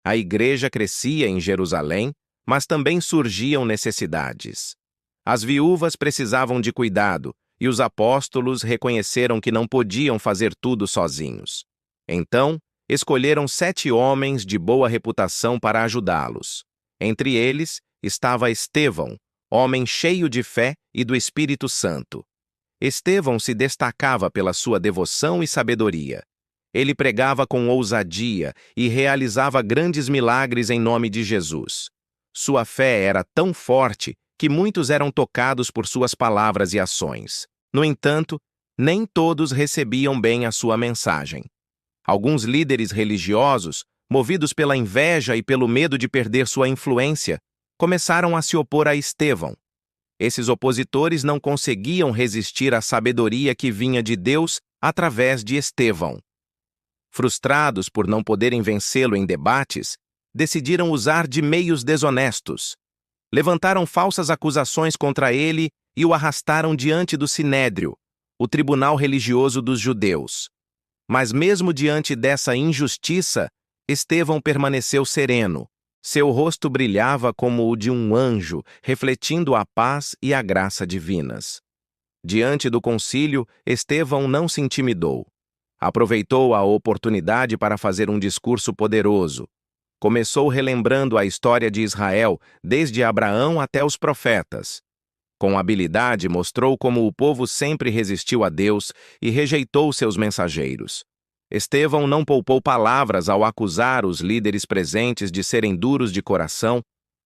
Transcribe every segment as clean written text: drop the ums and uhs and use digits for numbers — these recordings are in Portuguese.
A igreja crescia em Jerusalém, mas também surgiam necessidades. As viúvas precisavam de cuidado, e os apóstolos reconheceram que não podiam fazer tudo sozinhos. Então, escolheram 7 homens de boa reputação para ajudá-los. Entre eles estava Estevão, homem cheio de fé e do Espírito Santo. Estevão se destacava pela sua devoção e sabedoria. Ele pregava com ousadia e realizava grandes milagres em nome de Jesus. Sua fé era tão forte que muitos eram tocados por suas palavras e ações. No entanto, nem todos recebiam bem a sua mensagem. Alguns líderes religiosos, movidos pela inveja e pelo medo de perder sua influência, começaram a se opor a Estevão. Esses opositores não conseguiam resistir à sabedoria que vinha de Deus através de Estevão. Frustrados por não poderem vencê-lo em debates, decidiram usar de meios desonestos. Levantaram falsas acusações contra ele e o arrastaram diante do Sinédrio, o tribunal religioso dos judeus. Mas mesmo diante dessa injustiça, Estevão permaneceu sereno. Seu rosto brilhava como o de um anjo, refletindo a paz e a graça divinas. Diante do concílio, Estevão não se intimidou. Aproveitou a oportunidade para fazer um discurso poderoso. Começou relembrando a história de Israel, desde Abraão até os profetas. Com habilidade, mostrou como o povo sempre resistiu a Deus e rejeitou seus mensageiros. Estevão não poupou palavras ao acusar os líderes presentes de serem duros de coração,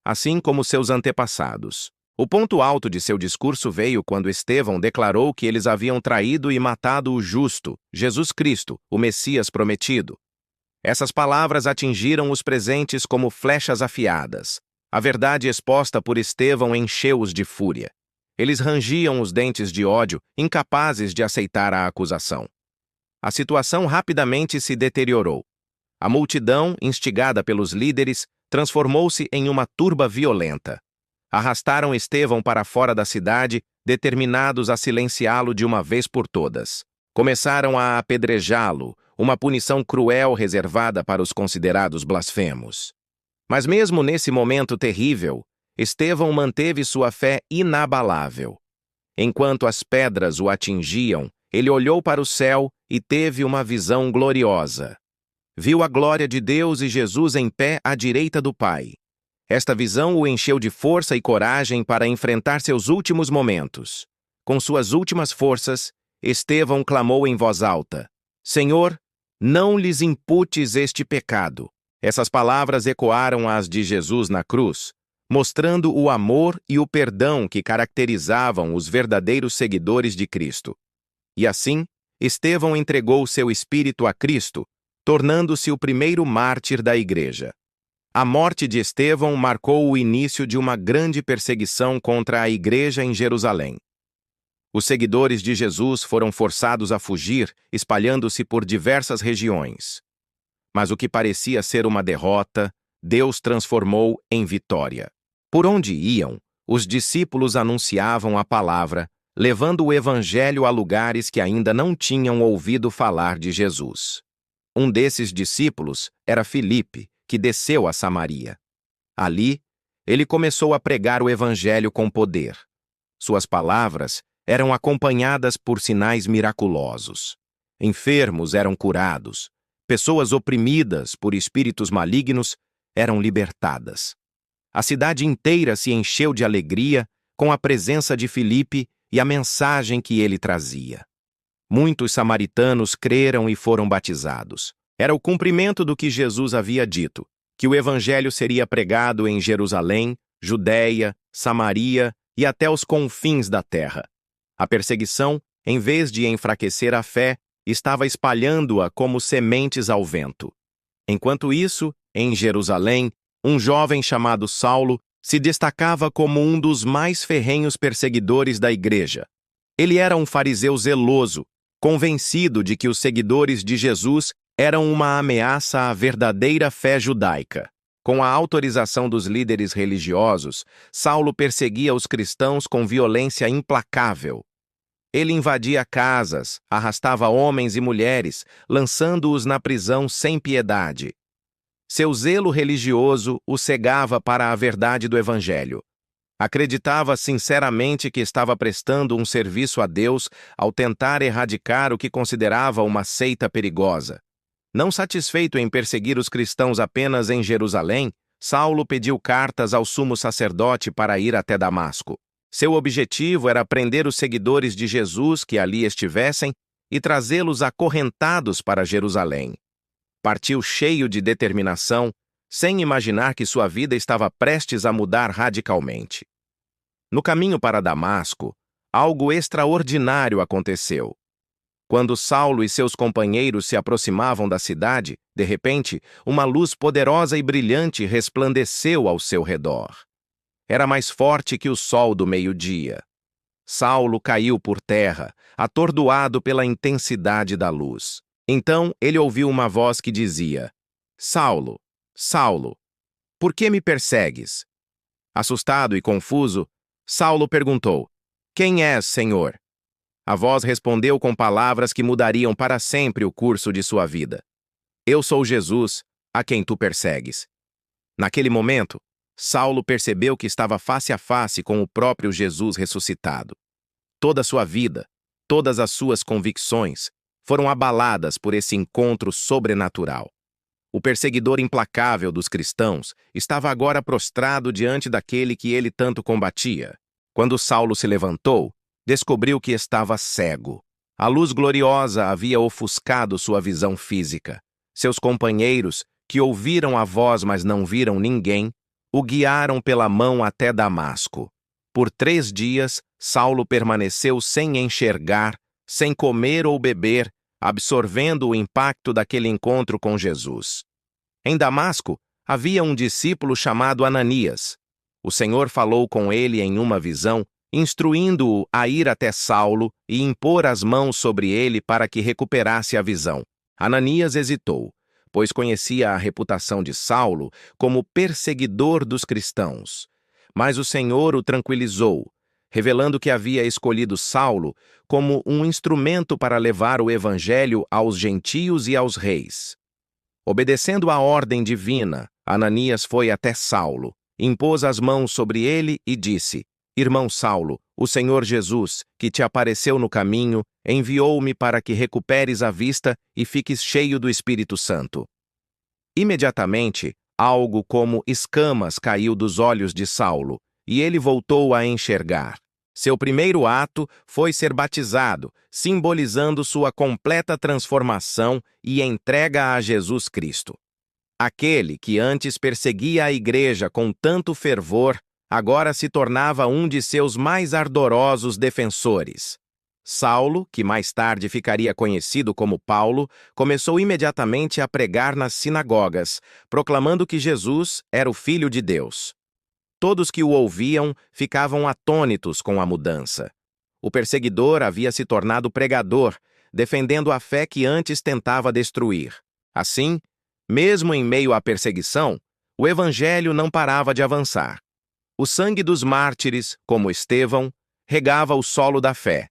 assim como seus antepassados. O ponto alto de seu discurso veio quando Estevão declarou que eles haviam traído e matado o justo, Jesus Cristo, o Messias prometido. Essas palavras atingiram os presentes como flechas afiadas. A verdade exposta por Estevão encheu-os de fúria. Eles rangiam os dentes de ódio, incapazes de aceitar a acusação. A situação rapidamente se deteriorou. A multidão, instigada pelos líderes, transformou-se em uma turba violenta. Arrastaram Estevão para fora da cidade, determinados a silenciá-lo de uma vez por todas. Começaram a apedrejá-lo, uma punição cruel reservada para os considerados blasfemos. Mas mesmo nesse momento terrível, Estevão manteve sua fé inabalável. Enquanto as pedras o atingiam, ele olhou para o céu e teve uma visão gloriosa. Viu a glória de Deus e Jesus em pé à direita do Pai. Esta visão o encheu de força e coragem para enfrentar seus últimos momentos. Com suas últimas forças, Estevão clamou em voz alta: Senhor, não lhes imputes este pecado. Essas palavras ecoaram as de Jesus na cruz, mostrando o amor e o perdão que caracterizavam os verdadeiros seguidores de Cristo. E assim, Estevão entregou seu espírito a Cristo, tornando-se o primeiro mártir da Igreja. A morte de Estevão marcou o início de uma grande perseguição contra a Igreja em Jerusalém. Os seguidores de Jesus foram forçados a fugir, espalhando-se por diversas regiões. Mas o que parecia ser uma derrota, Deus transformou em vitória. Por onde iam, os discípulos anunciavam a palavra, levando o evangelho a lugares que ainda não tinham ouvido falar de Jesus. Um desses discípulos era Filipe, que desceu a Samaria. Ali, ele começou a pregar o evangelho com poder. Suas palavras eram acompanhadas por sinais miraculosos. Enfermos eram curados. Pessoas oprimidas por espíritos malignos eram libertadas. A cidade inteira se encheu de alegria com a presença de Filipe e a mensagem que ele trazia. Muitos samaritanos creram e foram batizados. Era o cumprimento do que Jesus havia dito, que o evangelho seria pregado em Jerusalém, Judeia, Samaria e até os confins da terra. A perseguição, em vez de enfraquecer a fé, estava espalhando-a como sementes ao vento. Enquanto isso, em Jerusalém, um jovem chamado Saulo se destacava como um dos mais ferrenhos perseguidores da igreja. Ele era um fariseu zeloso, convencido de que os seguidores de Jesus eram uma ameaça à verdadeira fé judaica. Com a autorização dos líderes religiosos, Saulo perseguia os cristãos com violência implacável. Ele invadia casas, arrastava homens e mulheres, lançando-os na prisão sem piedade. Seu zelo religioso o cegava para a verdade do Evangelho. Acreditava sinceramente que estava prestando um serviço a Deus ao tentar erradicar o que considerava uma seita perigosa. Não satisfeito em perseguir os cristãos apenas em Jerusalém, Saulo pediu cartas ao sumo sacerdote para ir até Damasco. Seu objetivo era prender os seguidores de Jesus que ali estivessem e trazê-los acorrentados para Jerusalém. Partiu cheio de determinação, sem imaginar que sua vida estava prestes a mudar radicalmente. No caminho para Damasco, algo extraordinário aconteceu. Quando Saulo e seus companheiros se aproximavam da cidade, de repente, uma luz poderosa e brilhante resplandeceu ao seu redor. Era mais forte que o sol do meio-dia. Saulo caiu por terra, atordoado pela intensidade da luz. Então ele ouviu uma voz que dizia: Saulo, Saulo, por que me persegues? Assustado e confuso, Saulo perguntou: Quem és, Senhor? A voz respondeu com palavras que mudariam para sempre o curso de sua vida. Eu sou Jesus, a quem tu persegues. Naquele momento, Saulo percebeu que estava face a face com o próprio Jesus ressuscitado. Toda a sua vida, todas as suas convicções, foram abaladas por esse encontro sobrenatural. O perseguidor implacável dos cristãos estava agora prostrado diante daquele que ele tanto combatia. Quando Saulo se levantou, descobriu que estava cego. A luz gloriosa havia ofuscado sua visão física. Seus companheiros, que ouviram a voz mas não viram ninguém, o guiaram pela mão até Damasco. Por 3 dias, Saulo permaneceu sem enxergar, sem comer ou beber, absorvendo o impacto daquele encontro com Jesus. Em Damasco, havia um discípulo chamado Ananias. O Senhor falou com ele em uma visão, instruindo-o a ir até Saulo e impor as mãos sobre ele para que recuperasse a visão. Ananias hesitou, pois conhecia a reputação de Saulo como perseguidor dos cristãos. Mas o Senhor o tranquilizou, revelando que havia escolhido Saulo como um instrumento para levar o evangelho aos gentios e aos reis. Obedecendo à ordem divina, Ananias foi até Saulo, impôs as mãos sobre ele e disse: Irmão Saulo, o Senhor Jesus, que te apareceu no caminho, enviou-me para que recuperes a vista e fiques cheio do Espírito Santo. Imediatamente, algo como escamas caiu dos olhos de Saulo, e ele voltou a enxergar. Seu primeiro ato foi ser batizado, simbolizando sua completa transformação e entrega a Jesus Cristo. Aquele que antes perseguia a igreja com tanto fervor, agora se tornava um de seus mais ardorosos defensores. Saulo, que mais tarde ficaria conhecido como Paulo, começou imediatamente a pregar nas sinagogas, proclamando que Jesus era o Filho de Deus. Todos que o ouviam ficavam atônitos com a mudança. O perseguidor havia se tornado pregador, defendendo a fé que antes tentava destruir. Assim, mesmo em meio à perseguição, o evangelho não parava de avançar. O sangue dos mártires, como Estevão, regava o solo da fé.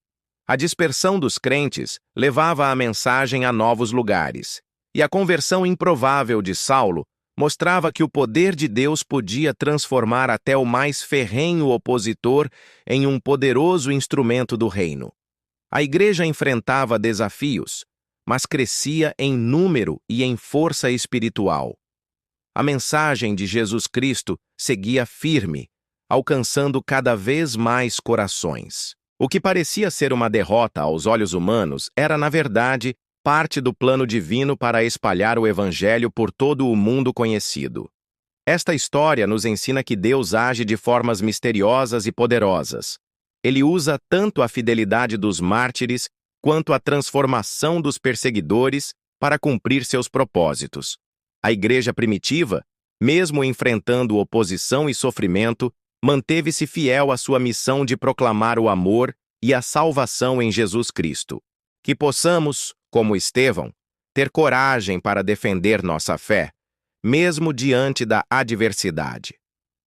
A dispersão dos crentes levava a mensagem a novos lugares. E a conversão improvável de Saulo mostrava que o poder de Deus podia transformar até o mais ferrenho opositor em um poderoso instrumento do reino. A igreja enfrentava desafios, mas crescia em número e em força espiritual. A mensagem de Jesus Cristo seguia firme, alcançando cada vez mais corações. O que parecia ser uma derrota aos olhos humanos era, na verdade, parte do plano divino para espalhar o Evangelho por todo o mundo conhecido. Esta história nos ensina que Deus age de formas misteriosas e poderosas. Ele usa tanto a fidelidade dos mártires quanto a transformação dos perseguidores para cumprir seus propósitos. A igreja primitiva, mesmo enfrentando oposição e sofrimento, manteve-se fiel à sua missão de proclamar o amor e a salvação em Jesus Cristo. Que possamos, como Estevão, ter coragem para defender nossa fé, mesmo diante da adversidade.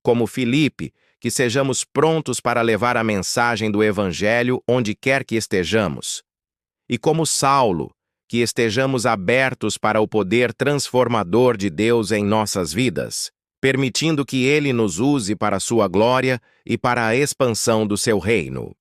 Como Filipe, que sejamos prontos para levar a mensagem do Evangelho onde quer que estejamos. E como Saulo, que estejamos abertos para o poder transformador de Deus em nossas vidas, permitindo que Ele nos use para a sua glória e para a expansão do seu reino.